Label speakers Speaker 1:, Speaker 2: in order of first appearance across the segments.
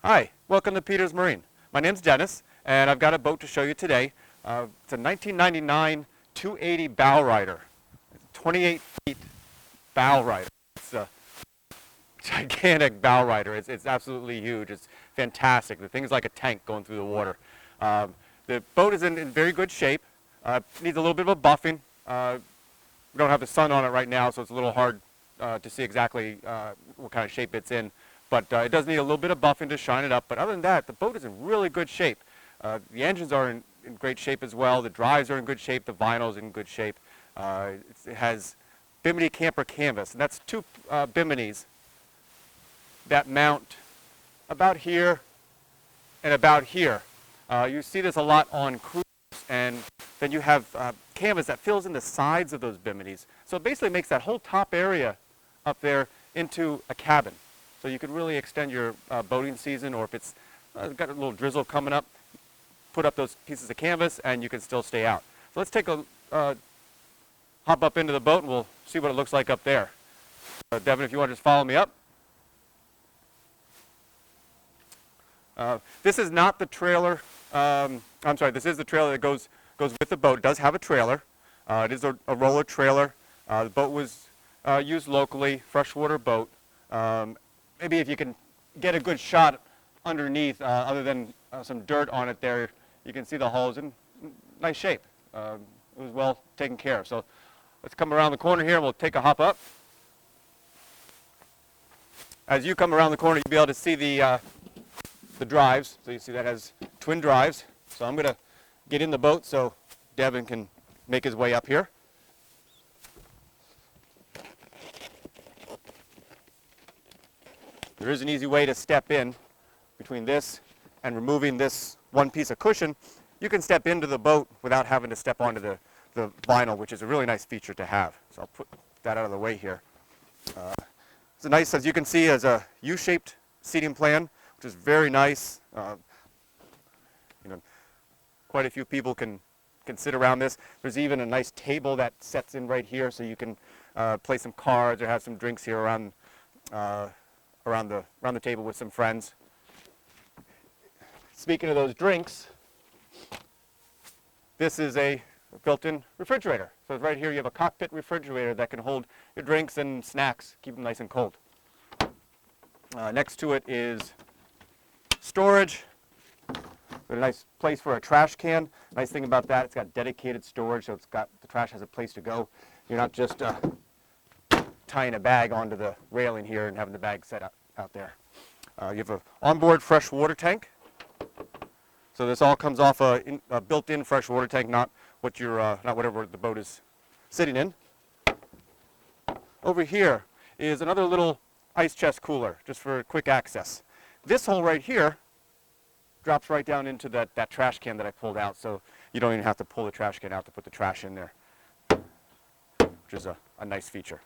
Speaker 1: Hi, welcome to Peter's Marine. My name's Dennis, and I've got a boat to show you today. It's a 1999 280 bow rider. 28 feet bow rider. It's a gigantic bow rider. It's absolutely huge. It's fantastic. The thing's like a tank going through the water. The boat is in very good shape. Needs a little bit of a buffing. We don't have the sun on it right now, so it's a little hard to see exactly what kind of shape it's in. But it does need a little bit of buffing to shine it up. But other than that, the boat is in really good shape. The engines are in great shape as well. The drives are in good shape. The vinyl's in good shape. It has Bimini camper canvas, and that's two Biminis that mount about here and about here. You see this a lot on cruise, and then you have canvas that fills in the sides of those Biminis. So it basically makes that whole top area up there into a cabin. So you could really extend your boating season, or if it's got a little drizzle coming up, put up those pieces of canvas and you can still stay out. So let's take a hop up into the boat and we'll see what it looks like up there. Devin, if you want to just follow me up. This is not the trailer. I'm sorry, this is the trailer that goes with the boat. It does have a trailer. It is a roller trailer. The boat was used locally, freshwater boat. Maybe if you can get a good shot underneath, other than some dirt on it there, you can see the hull is in nice shape. It was well taken care of. So let's come around the corner here and we'll take a hop up. As you come around the corner, you'll be able to see the drives. So you see that has twin drives. So I'm going to get in the boat so Devin can make his way up here. There is an easy way to step in between this and removing this one piece of cushion. You can step into the boat without having to step onto the vinyl, which is a really nice feature to have. So I'll put that out of the way here. It's a nice, as you can see, as a U-shaped seating plan, which is very nice. Quite a few people can sit around this. There's even a nice table that sets in right here, so you can play some cards or have some drinks here around the table with some friends. Speaking of those drinks, this is a built-in refrigerator. So right here you have a cockpit refrigerator that can hold your drinks and snacks, keep them nice and cold. Next to it is storage. A nice place for a trash can. Nice thing about that, it's got dedicated storage, so the trash has a place to go. You're not just tying a bag onto the railing here and having the bag set out there. You have an onboard fresh water tank. So this all comes off a built-in fresh water tank, not whatever the boat is sitting in. Over here is another little ice chest cooler, just for quick access. This hole right here drops right down into that trash can that I pulled out, so you don't even have to pull the trash can out to put the trash in there, which is a nice feature.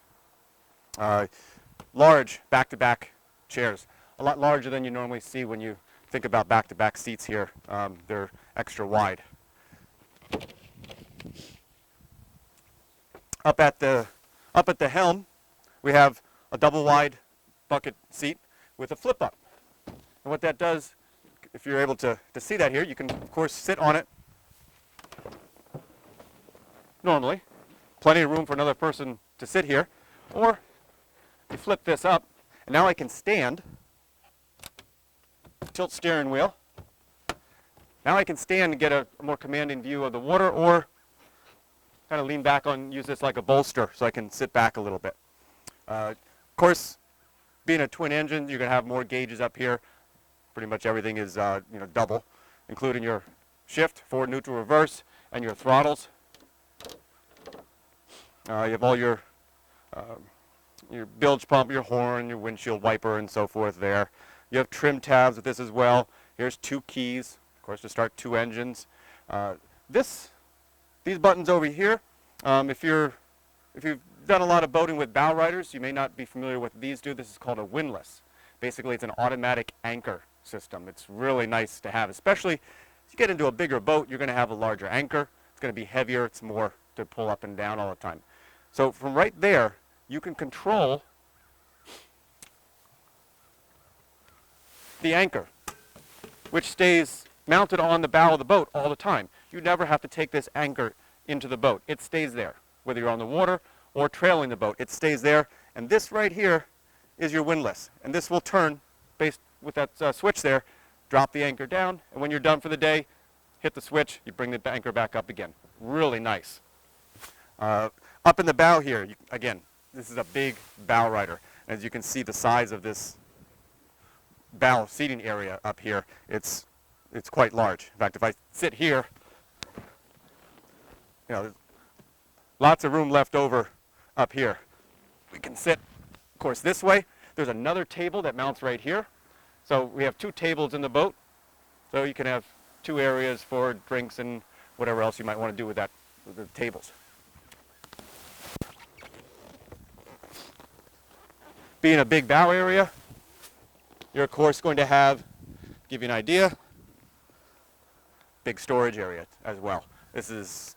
Speaker 1: Large back-to-back chairs, a lot larger than you normally see when you think about back-to-back seats here. They're extra wide. Up at the helm, we have a double-wide bucket seat with a flip-up. And what that does, if you're able to see that here, you can, of course, sit on it normally. Plenty of room for another person to sit here. Or you flip this up, and now I can stand, tilt steering wheel. Now I can stand and get a more commanding view of the water, or kind of lean back on, use this like a bolster so I can sit back a little bit. Of course, being a twin engine, you're going to have more gauges up here. Pretty much everything is double, including your shift, forward, neutral, reverse, and your throttles. You have all your bilge pump, your horn, your windshield wiper, and so forth there. You have trim tabs with this as well. Here's two keys, of course, to start two engines. These buttons over here, if you've done a lot of boating with bow riders, you may not be familiar with what these do. This is called a windlass. Basically, it's an automatic anchor system. It's really nice to have, especially as you get into a bigger boat, you're going to have a larger anchor. It's going to be heavier. It's more to pull up and down all the time. So from right there, you can control the anchor. which stays mounted on the bow of the boat all the time. You never have to take this anchor into the boat. It stays there, whether you're on the water or trailing the boat. It stays there, and this right here is your windlass, and this will turn based with that switch there. Drop the anchor down, and when you're done for the day, hit the switch, you bring the anchor back up again. Really nice. Up in the bow here, again, this is a big bow rider. As you can see, the size of this bow seating area up here, it's quite large. In fact, if I sit here, there's lots of room left over up here. We can sit, of course, this way. There's another table that mounts right here. So we have two tables in the boat. So you can have two areas for drinks and whatever else you might want to do with the tables. Being a big bow area, you're of course going to have, give you an idea, big storage area as well. This is,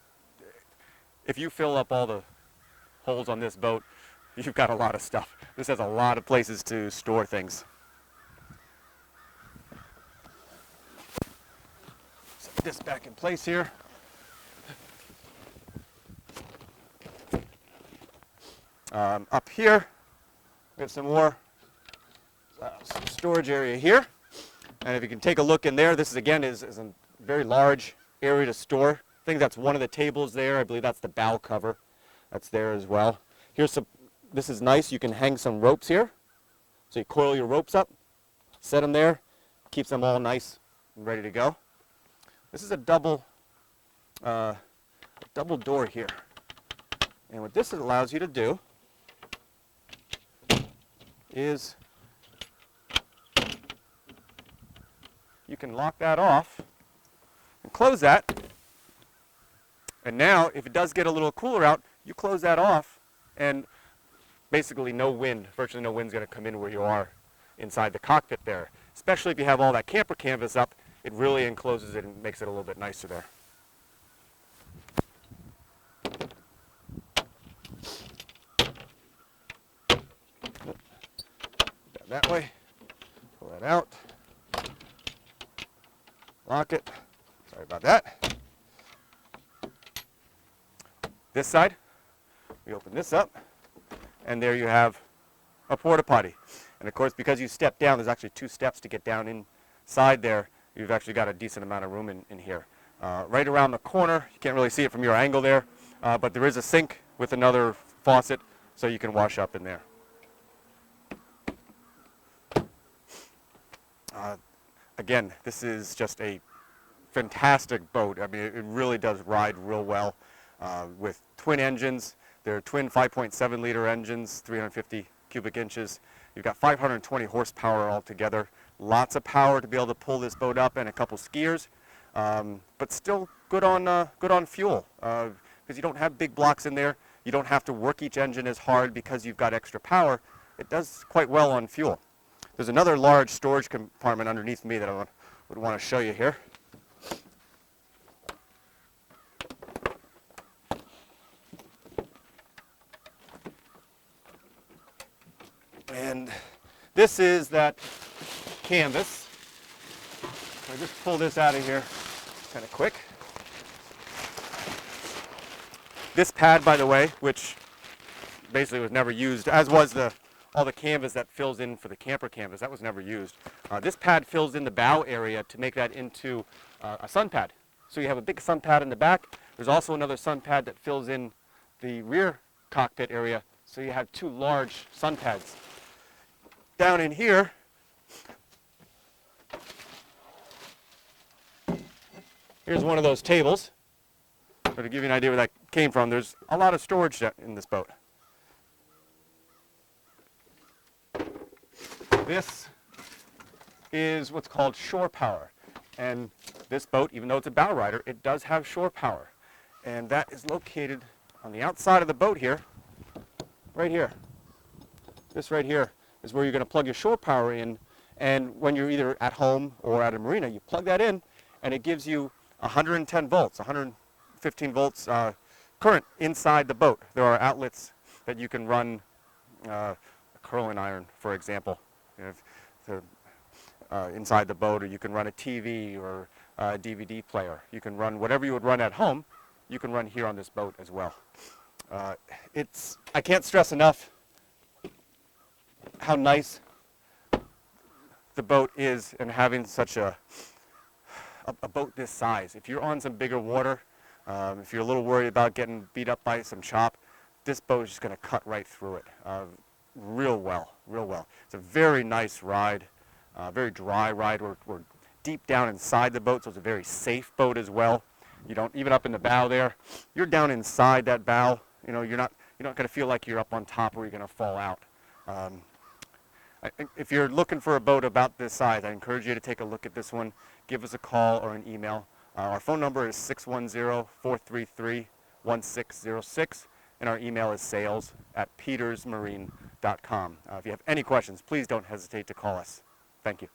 Speaker 1: if you fill up all the holes on this boat, you've got a lot of stuff. This has a lot of places to store things. Set this back in place here. Up here, we have some more some storage area here. And if you can take a look in there, this is again is a very large area to store things. That's one of the tables there. I believe that's the bow cover. That's there as well. This is nice. You can hang some ropes here. So you coil your ropes up, set them there, keeps them all nice and ready to go. This is a double door here. And what this allows you to do is you can lock that off and close that. And now, if it does get a little cooler out, you close that off, and basically virtually no wind's going to come in where you are inside the cockpit there. Especially if you have all that camper canvas up, it really encloses it and makes it a little bit nicer there. That way, pull that out, lock it, sorry about that. This side, we open this up, and there you have a porta potty. And of course, because you step down, there's actually 2 steps to get down inside there. You've actually got a decent amount of room in here. Right around the corner, you can't really see it from your angle there, but there is a sink with another faucet, so you can wash up in there. Again, this is just a fantastic boat. I mean, it really does ride real well with twin engines. They're twin 5.7 liter engines, 350 cubic inches. You've got 520 horsepower altogether. Lots of power to be able to pull this boat up, and a couple skiers, but still good on fuel because you don't have big blocks in there. You don't have to work each engine as hard because you've got extra power. It does quite well on fuel. There's another large storage compartment underneath me that I would want to show you here. And this is that canvas. I just pull this out of here kind of quick. This pad, by the way, which basically was never used, as was all the canvas that fills in for the camper canvas, that was never used. This pad fills in the bow area to make that into a sun pad. So you have a big sun pad in the back. There's also another sun pad that fills in the rear cockpit area. So you have 2 large sun pads. Down in here, here's one of those tables. So to give you an idea where that came from, there's a lot of storage in this boat. This is what's called shore power. And this boat, even though it's a bow rider, it does have shore power. And that is located on the outside of the boat here, right here. This right here is where you're going to plug your shore power in. And when you're either at home or at a marina, you plug that in, and it gives you 110 volts, 115 volts current inside the boat. There are outlets that you can run a curling iron, for example. inside the boat, or you can run a TV or a DVD player. You can run whatever you would run at home, you can run here on this boat as well. I can't stress enough how nice the boat is, and having such a boat this size. If you're on some bigger water, if you're a little worried about getting beat up by some chop, this boat is just going to cut right through it real well, real well. It's a very nice ride, very dry ride. We're deep down inside the boat, so it's a very safe boat as well. You don't, even up in the bow there, you're down inside that bow. You know, you're not going to feel like you're up on top where you're going to fall out. If you're looking for a boat about this size, I encourage you to take a look at this one. Give us a call or an email. Our phone number is 610-433-1606, and our email is sales@petersmarine.com. If you have any questions, please don't hesitate to call us. Thank you.